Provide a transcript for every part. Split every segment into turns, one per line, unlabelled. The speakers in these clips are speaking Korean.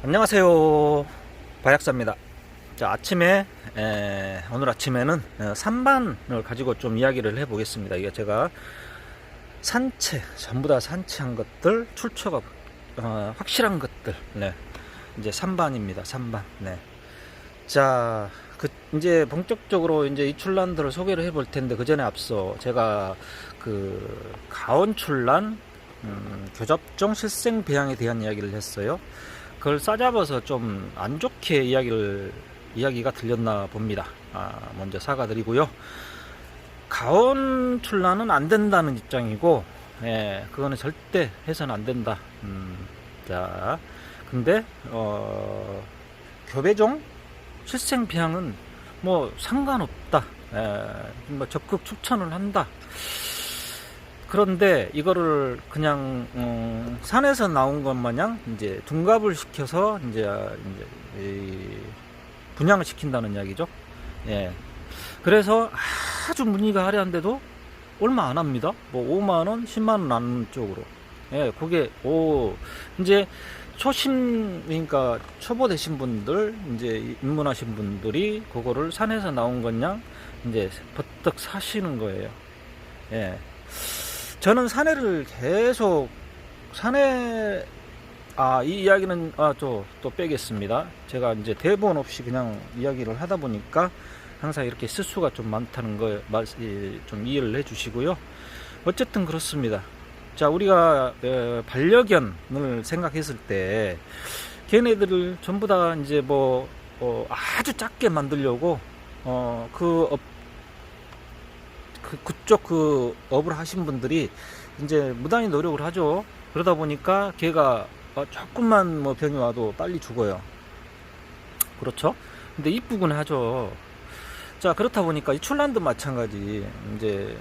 안녕하세요, 바약사입니다. 자, 오늘 아침에는 산반을 가지고 좀 이야기를 해보겠습니다. 이게 제가 전부 다 산채한 것들, 출처가 확실한 것들, 네, 이제 산반입니다. 산반. 네. 자, 이제 본격적으로 이제 이 출란들을 소개를 해볼 텐데, 그 전에 앞서 제가 가온 출란, 교접종 실생 배양에 대한 이야기를 했어요. 그걸 싸잡아서 좀 안 좋게 이야기가 들렸나 봅니다. 먼저 사과드리고요. 가온 출란은 안 된다는 입장이고, 그거는 절대 해서는 안 된다. 자, 근데 교배종 실생 배양은 뭐 상관없다. 뭐 적극 추천을 한다. 그런데 이거를 그냥 산에서 나온 것 마냥 이제 둔갑을 시켜서 이제 분양을 시킨다는 이야기죠. 예. 그래서 아주 문의가 화려한데도 얼마 안 합니다. 뭐 5만 원, 10만 원 하는 쪽으로. 예, 그게 이제 그러니까 초보 되신 분들, 이제 입문하신 분들이 그거를 산에서 나온 것냥 이제 버뜩 사시는 거예요. 예. 저는 산에를 계속 이 이야기는 또 빼겠습니다. 제가 이제 대본 없이 그냥 이야기를 하다 보니까 항상 이렇게 실수가 좀 많다는 거 좀 이해를 해 주시고요. 어쨌든 그렇습니다. 자, 우리가 반려견을 생각했을 때 걔네들을 전부 다 이제 아주 작게 만들려고 그쪽 업을 하신 분들이 이제 무단히 노력을 하죠. 그러다 보니까 걔가 조금만 병이 와도 빨리 죽어요. 그렇죠? 근데 이쁘긴 하죠. 자, 그렇다 보니까 이 출란도 마찬가지. 이제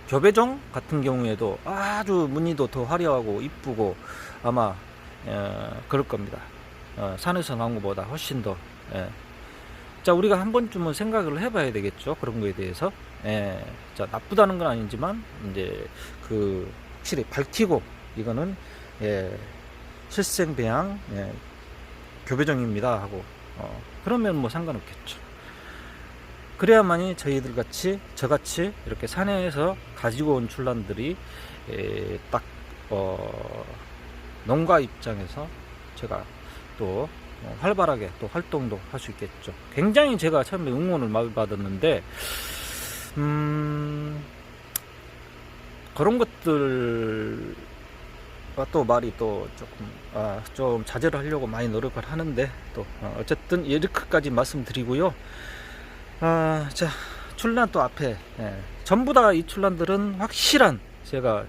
교배종 같은 경우에도 아주 무늬도 더 화려하고 이쁘고 아마 그럴 겁니다. 산에서 나온 것보다 훨씬 더. 자, 우리가 한 번쯤은 생각을 해봐야 되겠죠. 그런 거에 대해서. 자, 나쁘다는 건 아니지만, 이제, 확실히 밝히고, 이거는, 실생 배양, 교배종입니다. 하고, 그러면 뭐 상관없겠죠. 그래야만이 저같이 이렇게 산에서 가지고 온 출란들이, 딱, 농가 입장에서 제가 또, 활발하게 또 활동도 할 수 있겠죠. 굉장히 제가 처음에 응원을 많이 받았는데 그런 것들과 또 말이 또 좀 자제를 하려고 많이 노력을 하는데 또 어쨌든 이렇게까지 말씀드리고요. 자, 출란 또 앞에 전부 다 이 출란들은 확실한 제가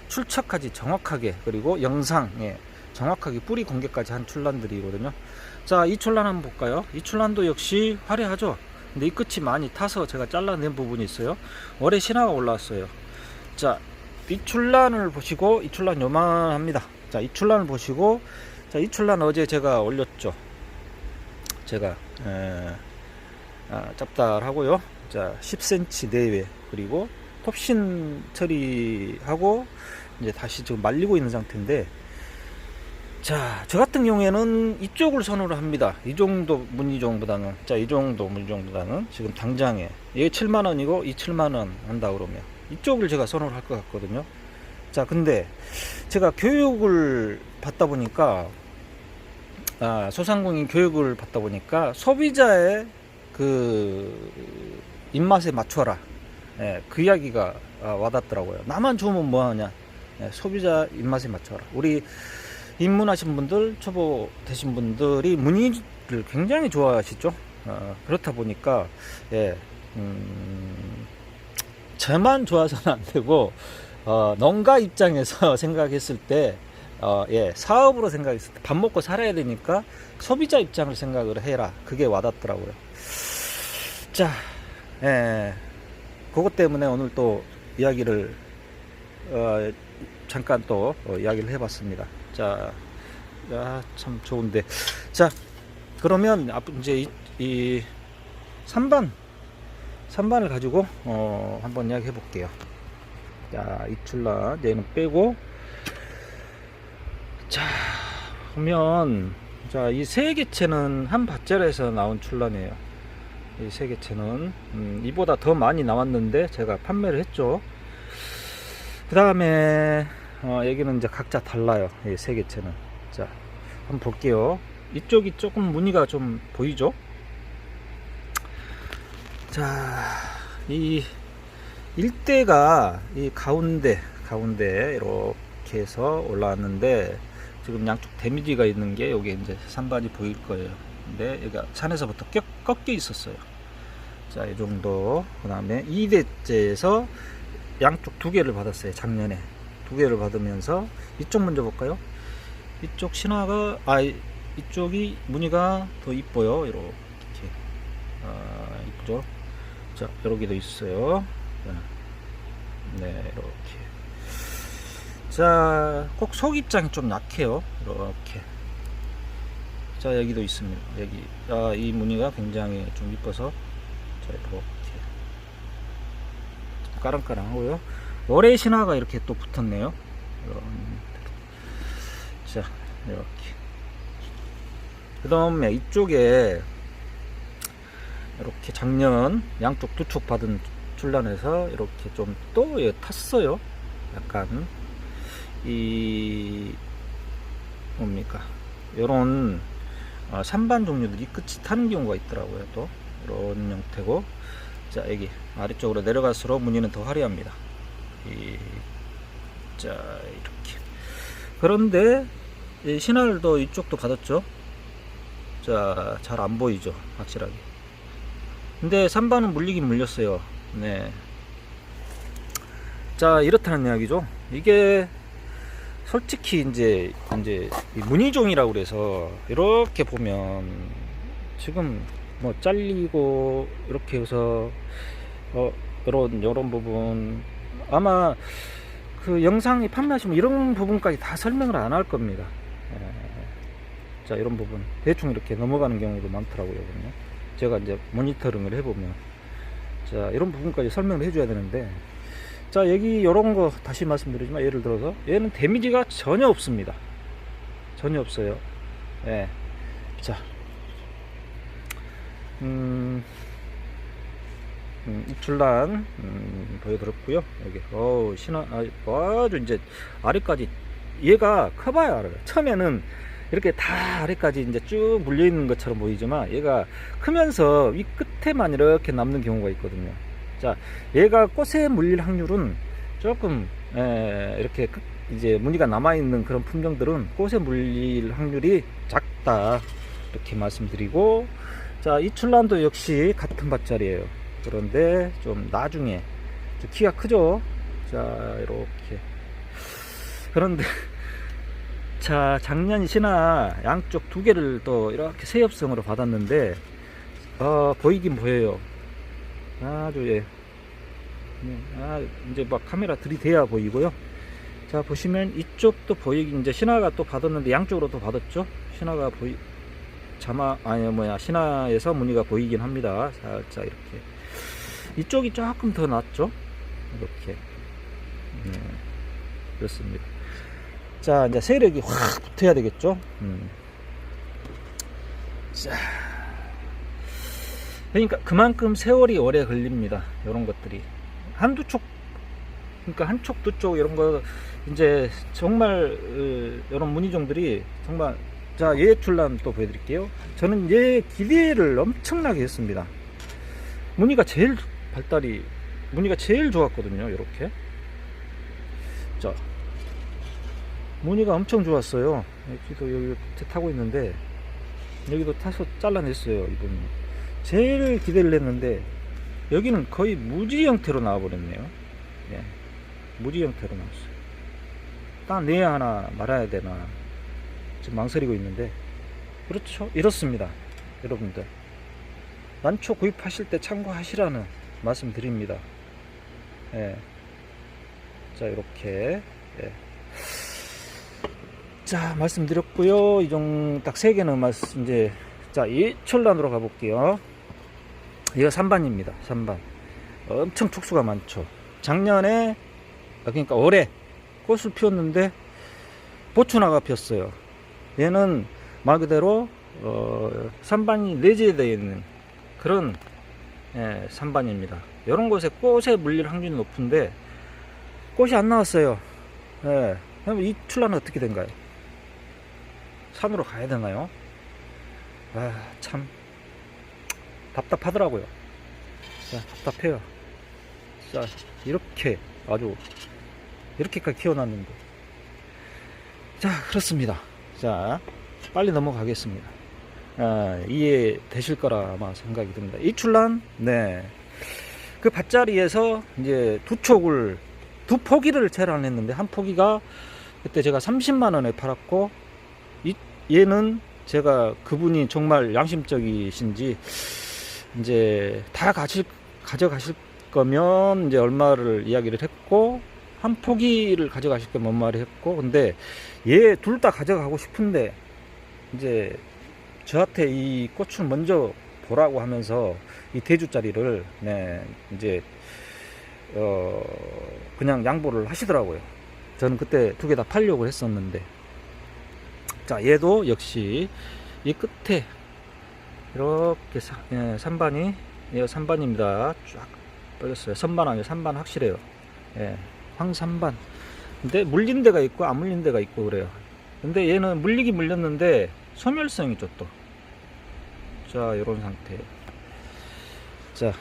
출처까지 정확하게 그리고 영상 정확하게 뿌리 공개까지 한 출란들이거든요. 자, 이 출란 한번 볼까요? 이 출란도 역시 화려하죠. 근데 이 끝이 많이 타서 제가 잘라낸 부분이 있어요. 올해 신화가 올라왔어요. 자, 이 출란을 보시고, 이 출란 요만합니다. 자, 이 출란을 보시고, 자, 이 출란 어제 제가 올렸죠. 제가 짭짤하고요. 자, 10cm 내외 그리고 톱신 처리하고 이제 다시 지금 말리고 있는 상태인데. 자, 저 같은 경우에는 이쪽을 선호를 합니다. 이 정도 문의종보다는. 자, 이 정도 문의종보다는 지금 당장에 이게 7만원이고 이 7만원 한다 그러면 이쪽을 제가 선호를 할 것 같거든요. 자, 근데 제가 교육을 받다 보니까 소상공인 교육을 받다 보니까 소비자의 입맛에 맞춰라, 그 이야기가 와닿더라고요. 나만 좋으면 뭐하냐, 소비자 입맛에 맞춰라. 우리 입문하신 분들, 초보 되신 분들이 무늬를 굉장히 좋아하시죠. 그렇다 보니까 저만 좋아서는 안 되고 농가 입장에서 생각했을 때 사업으로 생각했을 때 밥 먹고 살아야 되니까 소비자 입장을 생각을 해라. 그게 와닿더라고요. 자, 그것 때문에 오늘 또 이야기를 잠깐 또 이야기를 해봤습니다. 자, 참 좋은데. 자, 그러면 이제 이 3반을 가지고 한번 이야기 해볼게요. 자, 이 출란 얘는 빼고, 자, 보면, 자, 이 세 개체는 한 밭절에서 나온 출란이에요. 이 세 개체는, 이보다 더 많이 나왔는데, 제가 판매를 했죠. 그 다음에, 여기는 이제 각자 달라요. 이 세 개체는. 자, 한번 볼게요. 이쪽이 조금 무늬가 좀 보이죠? 자, 이 일대가 이 가운데 이렇게 해서 올라왔는데, 지금 양쪽 데미지가 있는 게 여기 이제 산반이 보일 거예요. 근데 여기가 산에서부터 꺾여 있었어요. 자, 이 정도. 그 다음에 2대째에서 양쪽 두 개를 받았어요. 작년에 두 개를 받으면서, 이쪽 먼저 볼까요? 이쪽 신화가, 이쪽이 무늬가 더 이뻐요. 이렇게. 이쁘죠? 자, 여기도 있어요. 네, 이렇게. 자, 꼭 속 입장이 좀 약해요. 이렇게. 자, 여기도 있습니다. 여기. 이 무늬가 굉장히 좀 이뻐서. 자, 이렇게. 까랑까랑하고요. 월의 신화가 이렇게 또 붙었네요. 자, 이렇게. 그 다음에 이쪽에 이렇게 작년 양쪽 두 촉 받은 출란에서 이렇게 좀 또 탔어요. 약간 이 뭡니까, 요런 산반 종류들이 끝이 타는 경우가 있더라고요. 또 이런 형태고. 자, 여기 아래쪽으로 내려갈수록 무늬는 더 화려합니다. 자, 이렇게. 그런데 이 신화도 이쪽도 받았죠. 자, 잘 안 보이죠, 확실하게. 근데 산반은 물리긴 물렸어요. 네. 자, 이렇다는 이야기죠. 이게 솔직히 이제 이 무늬종이라고 그래서 이렇게 보면 지금 뭐 잘리고 이렇게 해서 이런 부분, 아마 그 영상이 판매하시면 이런 부분까지 다 설명을 안 할 겁니다. 자, 이런 부분 대충 이렇게 넘어가는 경우도 많더라고요. 보면 제가 이제 모니터링을 해보면, 자, 이런 부분까지 설명을 해줘야 되는데, 자, 여기 이런 거 다시 말씀드리지만, 예를 들어서 얘는 데미지가 전혀 없습니다. 전혀 없어요. 예. 자, 이 출란 보여드렸고요. 여기 신화 아주 이제 아래까지, 얘가 커봐야 알아요. 처음에는 이렇게 다 아래까지 이제 쭉 물려 있는 것처럼 보이지만, 얘가 크면서 위 끝에만 이렇게 남는 경우가 있거든요. 자, 얘가 꽃에 물릴 확률은 조금 이렇게 이제 무늬가 남아 있는 그런 품종들은 꽃에 물릴 확률이 작다, 이렇게 말씀드리고, 자, 이 출란도 역시 같은 밭자리예요. 그런데 좀 나중에 좀 키가 크죠. 자, 이렇게. 그런데 자, 작년 신화 양쪽 두 개를 또 이렇게 세엽성으로 받았는데, 보이긴 보여요. 아주, 예. 이제 막 카메라 들이대야 보이고요. 자, 보시면 이쪽도 보이긴, 이제 신화가 또 받았는데 양쪽으로 또 받았죠. 신화가 신화에서 무늬가 보이긴 합니다. 살짝 이렇게. 이쪽이 조금 더 낫죠. 이렇게. 그렇습니다. 자, 이제 세력이 확 붙어야 되겠죠. 자, 그러니까 그만큼 세월이 오래 걸립니다. 이런 것들이 한두 촉, 그러니까 한 촉, 두 촉 이런 거 이제 정말 이런 무늬종들이 정말. 자, 얘 출란 또 보여드릴게요. 저는 얘 기대를 엄청나게 했습니다. 무늬가 제일 좋았거든요. 이렇게. 자, 무늬가 엄청 좋았어요. 여기도 여기 타고 있는데, 여기도 타서 잘라냈어요. 이분 제일 기대를 했는데, 여기는 거의 무지 형태로 나와버렸네요. 예, 무지 형태로 나왔어요. 딱 내야 하나 말아야 되나 지금 망설이고 있는데, 그렇죠. 이렇습니다. 여러분들, 난초 구입하실 때 참고하시라는 말씀 드립니다. 예. 자, 이렇게. 예. 자, 말씀드렸고요. 이종 딱 세 개는 이제, 자, 이 출란으로 가볼게요. 이거 3반입니다. 3반. 엄청 촉수가 많죠. 작년에, 그러니까 올해 꽃을 피웠는데 보추나가 폈어요. 얘는 말 그대로 산반이 내재되어 있는 그런 산반입니다. 이런 곳에 꽃에 물릴 확률이 높은데 꽃이 안 나왔어요. 그럼 이 출란은 어떻게 된가요? 산으로 가야 되나요? 참 답답하더라고요. 자, 답답해요. 자, 이렇게 아주 이렇게까지 키워놨는데. 자, 그렇습니다. 자, 빨리 넘어가겠습니다. 이해되실 거라 아마 생각이 듭니다. 이 출란, 그 밭자리에서 이제 두 포기를 재란했는데, 한 포기가 그때 제가 30만원에 팔았고, 얘는 제가 그분이 정말 양심적이신지, 이제 다 가져가실 거면 이제 얼마를 이야기를 했고, 한 포기를 가져가실 거면 얼마를 했고, 근데 얘 둘 다 가져가고 싶은데, 이제 저한테 이 꽃을 먼저 보라고 하면서 이 대주짜리를 이제 그냥 양보를 하시더라고요. 저는 그때 두 개 다 팔려고 했었는데, 자, 얘도 역시 이 끝에 이렇게 산반이, 얘가 산반입니다. 쫙 뻗었어요. 선반 아니에요. 산반 확실해요. 황산반. 근데 물린 데가 있고 안 물린 데가 있고 그래요. 근데 얘는 물리긴 물렸는데 소멸성이 있죠 또. 자, 요런 상태. 자,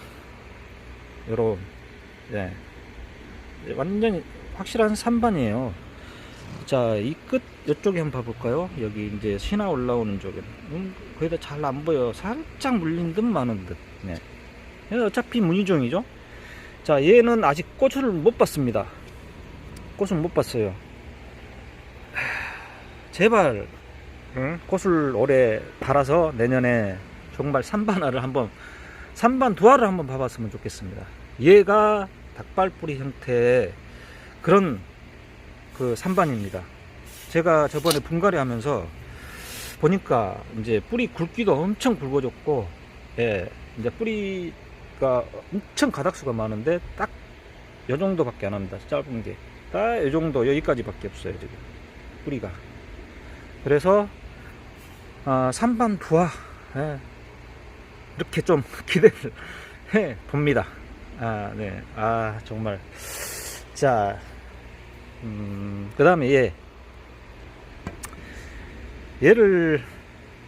요런, 완전히 확실한 산반이에요. 자, 이 끝 이쪽에 한번 봐볼까요? 여기 이제 신화 올라오는 쪽에 거의 다 잘 안 보여. 살짝 물린 듯 마는 듯. 얘는 어차피 무늬종이죠. 자, 얘는 아직 꽃을 못 봤습니다. 꽃을 못 봤어요. 제발 꽃을 올해 달아서 내년에 정말 산반화를 한번, 산반 두화를 한번 봐봤으면 좋겠습니다. 얘가 닭발뿌리 형태의 그런 그 산반입니다. 제가 저번에 분갈이 하면서 보니까 이제 뿌리 굵기도 엄청 굵어졌고, 이제 뿌리가 엄청 가닥수가 많은데 딱 요 정도밖에 안 합니다. 짧은 게 딱 요 정도, 여기까지밖에 없어요 지금 뿌리가. 그래서 산반 두화, 이렇게 좀 기대를 해 봅니다. 정말. 자, 그 다음에 얘를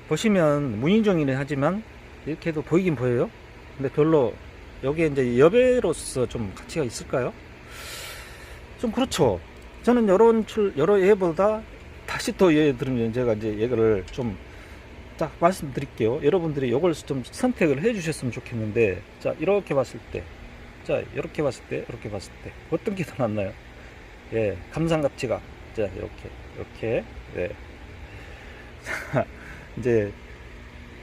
보시면 무인종이긴 하지만 이렇게도 보이긴 보여요. 근데 별로 여기에 이제 여배로서 좀 가치가 있을까요? 좀 그렇죠. 저는 여러 얘보다 다시 또 얘 들으면 제가 이제 얘를 좀 딱 말씀드릴게요. 여러분들이 이걸 좀 선택을 해 주셨으면 좋겠는데, 자, 이렇게 봤을 때, 자, 이렇게 봤을 때, 이렇게 봤을 때 어떤 게 더 낫나요? 감상 가치가, 자, 이렇게, 이제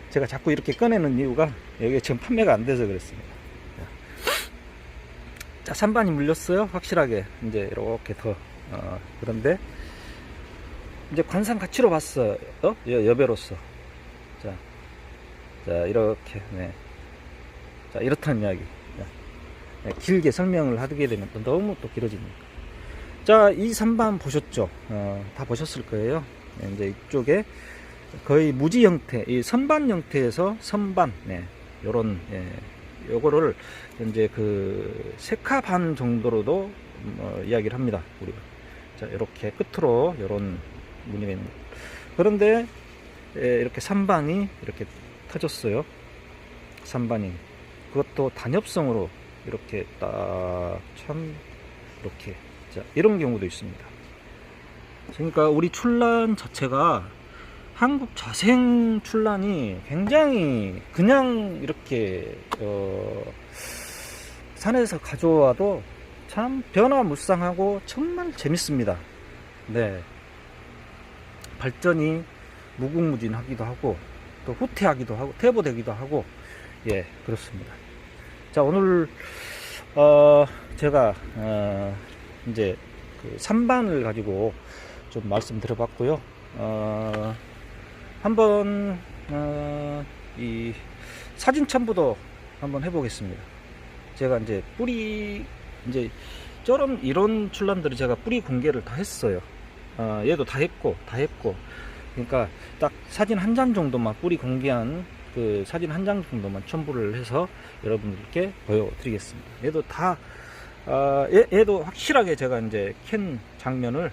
제가 자꾸 이렇게 꺼내는 이유가 여기 지금 판매가 안 돼서 그렇습니다. 자, 산반이 물렸어요. 확실하게 이제 이렇게 더 그런데 이제 관상 가치로 봤어요. 여배로서. 자, 이렇게, 자, 이렇다는 이야기. 길게 설명을 하게 되면 또 너무 또 길어집니다. 자, 이 산반 보셨죠? 다 보셨을 거예요. 이제 이쪽에 거의 무지 형태, 이 선반 형태에서 선반, 요런, 요거를 이제 그 세카 반 정도로도 이야기를 합니다. 우리가. 자, 이렇게 끝으로 요런 무늬가 있는. 그런데 이렇게 산반이 이렇게 터졌어요. 산반이. 그것도 단엽성으로 이렇게 딱 참 이렇게. 자, 이런 경우도 있습니다. 그러니까 우리 출란 자체가 한국 자생 출란이 굉장히 그냥 이렇게 산에서 가져와도 참 변화무쌍하고 정말 재밌습니다. 발전이 무궁무진하기도 하고 또 후퇴하기도 하고 퇴보되기도 하고, 그렇습니다. 자, 오늘 제가 이제 그 산반을 가지고 좀 말씀드려봤고요. 한번 이 사진 첨부도 한번 해보겠습니다. 제가 이제 뿌리, 이제 이런 출란들을 제가 뿌리 공개를 다 했어요. 얘도 다 했고 그러니까 딱 사진 한 장 정도만, 뿌리 공개한 그 사진 한 장 정도만 첨부를 해서 여러분들께 보여드리겠습니다. 얘도 다 얘도 확실하게 제가 이제 캔 장면을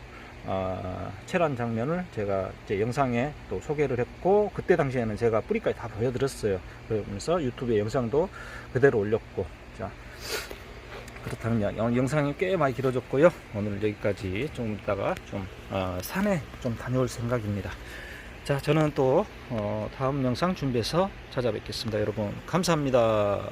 체란 장면을 제가 이제 영상에 또 소개를 했고, 그때 당시에는 제가 뿌리까지 다 보여드렸어요. 그러면서 유튜브에 영상도 그대로 올렸고. 자, 그렇다면 영상이 꽤 많이 길어졌고요. 오늘 여기까지. 좀 이따가 좀 산에 좀 다녀올 생각입니다. 자, 저는 또 다음 영상 준비해서 찾아뵙겠습니다. 여러분 감사합니다.